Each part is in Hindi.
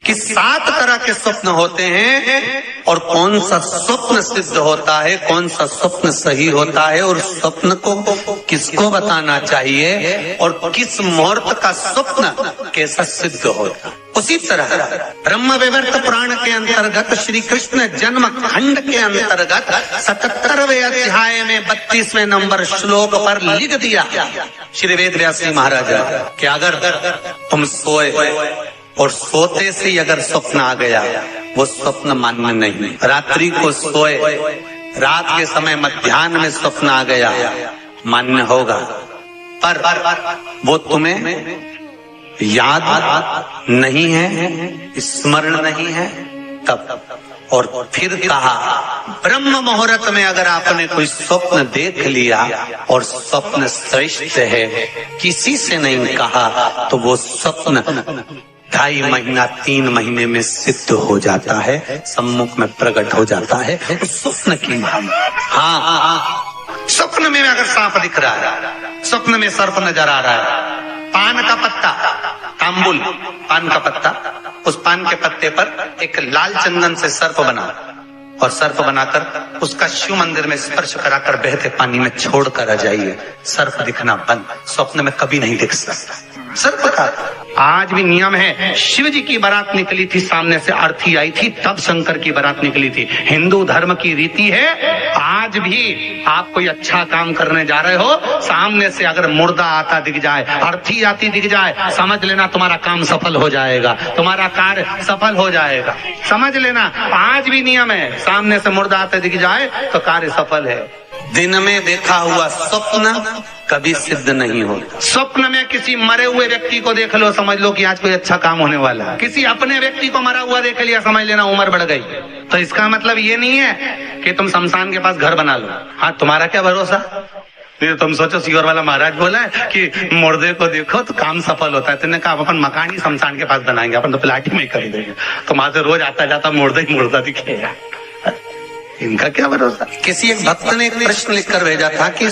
कि 7 तरह के स्वप्न होते हैं और कौन सा स्वप्न सिद्ध होता है, कौन सा स्वप्न सही होता है और स्वप्न को किसको बताना चाहिए और किस मुहूर्त का स्वप्न कैसा सिद्ध होता है। उसी तरह ब्रह्म विवर्त पुराण के अंतर्गत श्री कृष्ण जन्म खंड के अंतर्गत 77वें अध्याय में 32वें नंबर श्लोक पर लिख दिया श्री वेद व्यास जी महाराज कि अगर तुम सोए और सोते से ही अगर स्वप्न आ गया वो स्वप्न मान्य नहीं। रात्रि को सोए, रात के समय मध्याह्न में स्वप्न आ गया मान्य होगा, पर वो तुम्हें याद नहीं है, स्मरण नहीं है तब। और फिर कहा ब्रह्म मुहूर्त में अगर आपने कोई स्वप्न देख लिया और स्वप्न श्रेष्ठ है, किसी से नहीं कहा, तो वो स्वप्न 2.5 महीना 3 महीने में सिद्ध हो जाता है, सम्मुख में प्रकट हो जाता है स्वप्न की। हाँ, स्वप्न में अगर सांप दिख रहा है, स्वप्न में सर्प नजर आ रहा है, पान का पत्ता, तांबुल पान का पत्ता, उस पान के पत्ते पर एक लाल चंदन से सर्प बना और सर्प बनाकर उसका शिव मंदिर में स्पर्श कराकर बहते पानी में छोड़कर आ जाइए, सर्प दिखना बंद। स्वप्न में कभी नहीं दिख सकता सर्प का। आज भी नियम है, शिव जी की बारात निकली थी, सामने से अर्थी आई थी, तब शंकर की बारात निकली थी। हिंदू धर्म की रीति है, आज भी आप कोई अच्छा काम करने जा रहे हो, सामने से अगर मुर्दा आता दिख जाए, अर्थी आती दिख जाए, समझ लेना तुम्हारा काम सफल हो जाएगा, तुम्हारा कार्य सफल हो जाएगा। समझ लेना, आज भी नियम है, सामने से मुर्दा आते दिख जाए तो कार्य सफल है। दिन में देखा हुआ स्वप्न कभी सिद्ध नहीं होता। स्वप्न में किसी मरे हुए व्यक्ति को देख लो, समझ लो कि आज कोई अच्छा काम होने वाला है। किसी अपने व्यक्ति को मरा हुआ देख लिया, समझ लेना उम्र बढ़ गई। तो इसका मतलब ये नहीं है कि तुम शमशान के पास घर बना लो। हाँ, तुम्हारा क्या भरोसा, तुम सोचो सीवर वाला महाराज बोला है कि मुर्दे को देखो तो काम सफल होता है, तुमने कहा अपन मकान ही शमशान के पास बनाएंगे, अपन तो प्लाट ही में कर देंगे, तो वहां से रोज आता जाता मुर्दा ही मुर्दा दिखेगा। इनका क्या भरोसा। किसी एक भक्त ने एक प्रश्न लिखकर भेजा था कि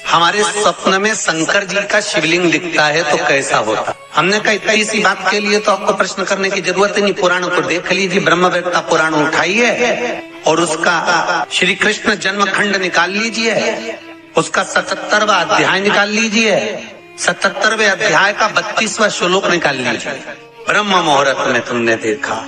हमारे स्वप्न में शंकर जी का शिवलिंग दिखता है तो कैसा होता। हमने कहा इतनी सी बात के लिए तो आपको प्रश्न करने की जरूरत ही नहीं, पुराण को देख लीजिए, ब्रह्मवेत्ता पुराण उठाइए और उसका श्री कृष्ण जन्म खंड निकाल लीजिए, उसका 77वां अध्याय निकाल लीजिए, 77वें अध्याय का 32वां श्लोक निकाल लीजिए। ब्रह्म मुहूर्त में तुमने देखा,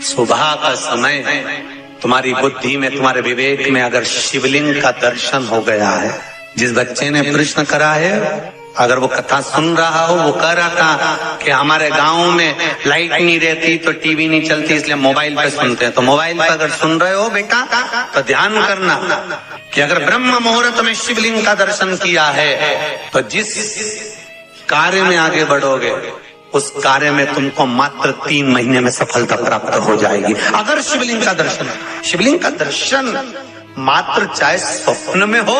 सुबह का समय है, तुम्हारी बुद्धि में, तुम्हारे विवेक में अगर शिवलिंग का दर्शन हो गया है। जिस बच्चे ने प्रश्न करा है, अगर वो कथा सुन रहा हो, वो कह रहा था कि हमारे गांव में लाइट नहीं रहती तो टीवी नहीं चलती, इसलिए मोबाइल पे सुनते हैं। तो मोबाइल पे अगर सुन रहे हो बेटा तो ध्यान करना कि अगर ब्रह्म मुहूर्त में शिवलिंग का दर्शन किया है तो जिस कार्य में आगे बढ़ोगे उस कार्य में तुमको मात्र 3 महीने में सफलता प्राप्त हो जाएगी। अगर शिवलिंग का दर्शन, शिवलिंग का दर्शन मात्र चाहे स्वप्न में हो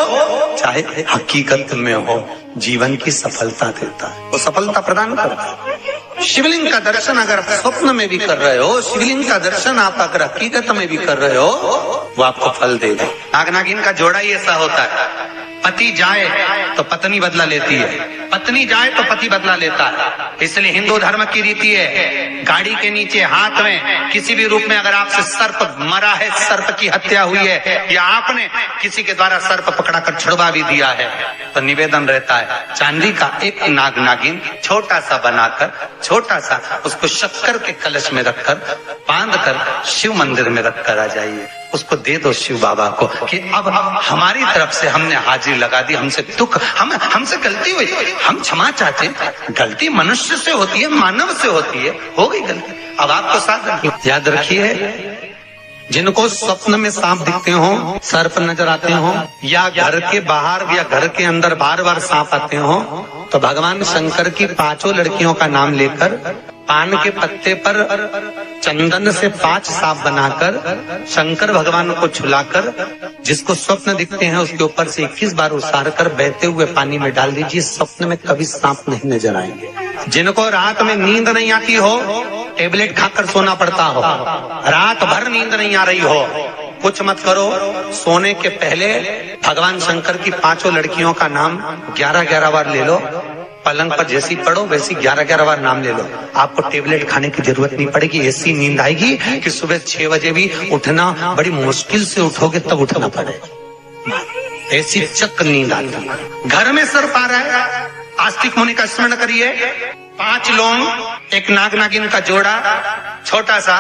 चाहे हकीकत में हो, जीवन की सफलता देता है, वो सफलता प्रदान करता है। शिवलिंग का दर्शन अगर आप स्वप्न में भी कर रहे हो, शिवलिंग का दर्शन आप अगर हकीकत में भी कर रहे हो, वो आपको फल देगा। नाग नागिन का जोड़ा ही ऐसा होता है, पति जाए तो पत्नी बदला लेती है, पत्नी जाए तो पति बदला लेता है। इसलिए हिंदू धर्म की रीति है, गाड़ी के नीचे हाथ में किसी भी रूप में अगर आपसे सर्प मरा है, सर्प की हत्या हुई है, या आपने किसी के द्वारा सर्प पकड़ाकर छुड़वा भी दिया है, तो निवेदन रहता है चांदी का एक नाग नागिन छोटा सा बनाकर, छोटा सा उसको शक्कर के कलश में रखकर बांधकर शिव मंदिर में रखकर आ जाइए, उसको दे दो शिव बाबा को कि अब हमारी तरफ से हमने हाजिरी लगा दी, हमसे दुख, हमसे गलती हुई, हम क्षमा चाहते। गलती मनुष्य से होती है, मानव से होती है, हो गई गलती, अब आपको साथ याद रखिए। जिनको स्वप्न में सांप दिखते हो, सर्प नजर आते हो, या घर के बाहर या घर के अंदर बार बार सांप आते हो, तो भगवान शंकर की 5 लड़कियों का नाम लेकर पान के पत्ते पर चंदन से 5 सांप बनाकर शंकर भगवान को छुलाकर, जिसको स्वप्न दिखते हैं उसके ऊपर से 21 बार उसार कर बहते हुए पानी में डाल दीजिए, स्वप्न में कभी सांप नहीं नजर आएंगे। जिनको रात में नींद नहीं आती हो, टेबलेट खाकर सोना पड़ता हो, रात भर नींद नहीं आ रही हो, कुछ मत करो, सोने के पहले भगवान शंकर की 5 लड़कियों का नाम 11-11 बार ले लो पलंग पर जैसी पड़ो वैसी 11-11 बार नाम ले लो, आपको टेबलेट खाने की जरूरत नहीं पड़ेगी। ऐसी नींद आएगी कि सुबह 6 बजे भी उठना बड़ी मुश्किल से उठोगे तब उठना पड़ेगा, ऐसी चक नींद आती है। घर में सर्प आ रहा है, आस्तिक मुनि का स्मरण करिए। 5 लौंग, एक नाग नागिन का जोड़ा, छोटा सा,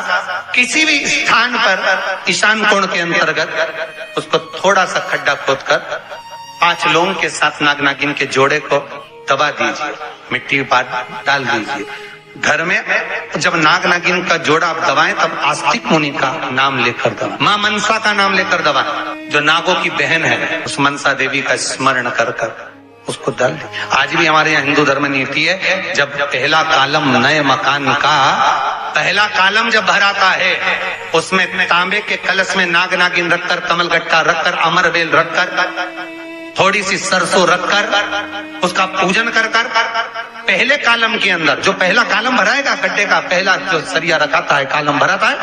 किसी भी स्थान पर ईशान कोण के अंतर्गत उसको थोड़ा सा खड्डा खोदकर 5 लौंग के साथ नाग नागिन के जोड़े को दबा दीजिए, मिट्टी पर डाल दीजिए। घर में जब नाग नागिन का जोड़ा आप दबाएं तब आस्तिक मुनि का नाम लेकर दबाएं, मां मनसा का नाम लेकर दबाएं, जो नागों की बहन है, उस मनसा देवी का स्मरण कर कर उसको डाल दे। आज भी हमारे यहाँ हिंदू धर्म नीति है, जब पहला कॉलम नए मकान का पहला कॉलम जब भराता है, उसमें तांबे के कलश में नाग नागिन रखकर, कमल गट्टा रखकर, अमरबेल रखकर, थोड़ी सी सरसों रखकर उसका पूजन कर कर पहले कॉलम के अंदर, जो पहला कॉलम भराएगा गड्ढे का, पहला जो सरिया रखाता है, कॉलम भराता है,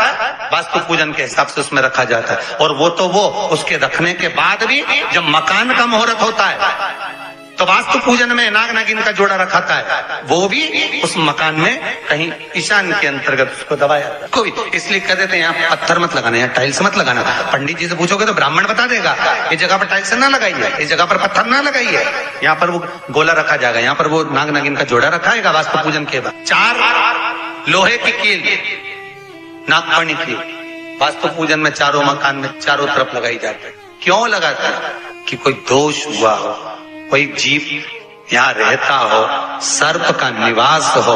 वास्तु पूजन के हिसाब से उसमें रखा जाता है। और वो तो वो उसके रखने के बाद भी जब मकान का मुहूर्त होता है तो वास्तु पूजन में नाग नागिन का जोड़ा रखाता है, वो भी उस मकान में कहीं ईशान के अंतर्गत उसको दबाया कोई। इसलिए कह देते हैं यहाँ पत्थर मत लगाना, यहाँ टाइल्स मत लगाना। पंडित जी से पूछोगे तो ब्राह्मण बता देगा, इस जगह पर टाइल्स ना लगाइए, इस जगह पर पत्थर ना लगाइए, यहाँ पर वो गोला रखा जाएगा, यहाँ पर वो नाग नागिन का जोड़ा रखाएगा वास्तु पूजन के बाद। 4 लोहे की कील, नागफणी की, वास्तु पूजन में चारों मकान में चारों तरफ लगाई जाती है। क्यों लगाते हैं? कि कोई दोष हुआ हो, कोई जीव यहाँ रहता हो, सर्प का निवास हो,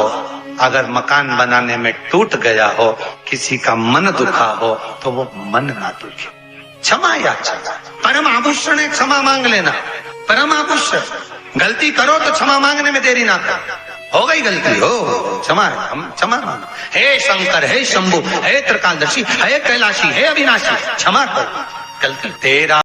अगर मकान बनाने में टूट गया हो, किसी का मन दुखा हो, तो वो मन ना दुखे। क्षमा याचना, परम आभूषण है, क्षमा मांग लेना, परम आभूषण। गलती करो तो क्षमा मांगने में देरी ना करो, हो गई गलती हो, क्षमा है, हम क्षमा मांगो। हे शंकर, हे शंभु, हे त्रिकालदर्शी, हे कैलाशी, हे अविनाशी, क्षमा करो, गलती तेरा